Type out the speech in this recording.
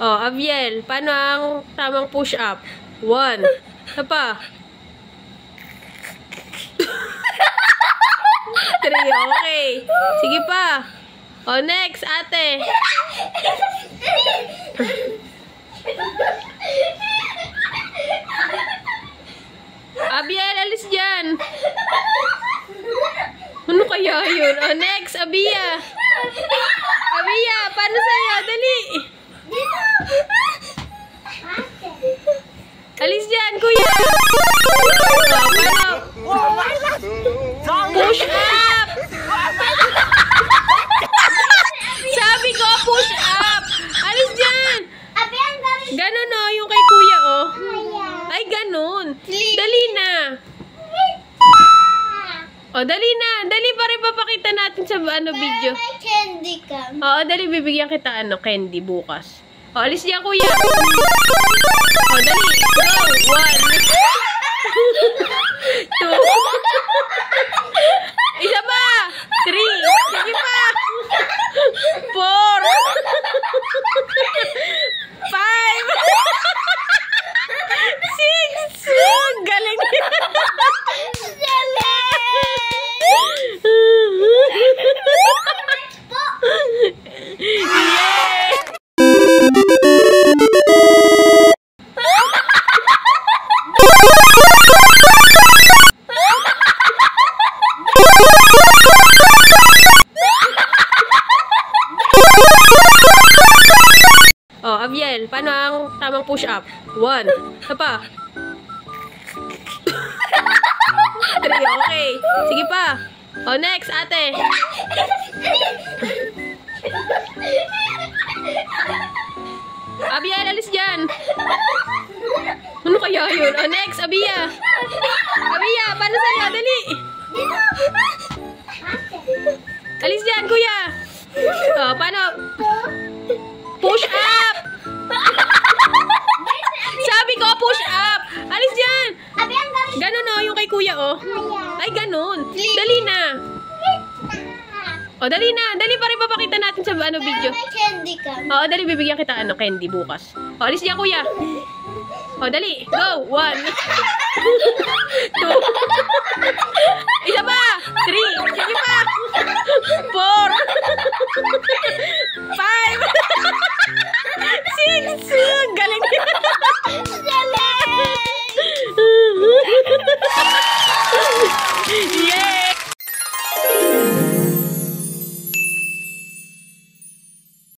Oh, Abiel, paano ang tamang push-up? 1. Isa pa. 3, okay. Sige pa. Oh, next, ate. Abiel, alis dyan. Ano kaya yun? Oh, next, Abia. Abia, paano sa'yo? Dali. Alis dyan, kuya. Oh, paano? Push up. Sabi ko, push up. Alis dyan. Ganon o, yung kay kuya o. Ay, ganon. Dali na. O, dali na. Dali pa rin papakita natin sa video. May candy ka. Oo, dali. Bibigyan kita candy bukas. O, alis dyan, kuya. O, dali. Go. 1. 2. Isa pa. 3. Sige pa. 4. 5. 6. Galing. 7. Oh, Abiel, paano ang tamang push-up? 1. Isa pa. 3, okay. Sige pa. Oh, next, ate. Abia, alis dyan. Ano kaya yun? Oh, next, Abia. Abia, paano sa'yo? Dali. Alis dyan, kuya. Oh, paano? Push up. Sabi ko, push up. Alis dyan. Ganon o, yung kay kuya o. Ay, ganon. Dali na. O, dali na. Dali pa rin papakita natin sa video. May candy ka. Oo, dali. Bibigyan kita candy bukas. O, alis dyan, kuya. O, dali. Go. 1. 2.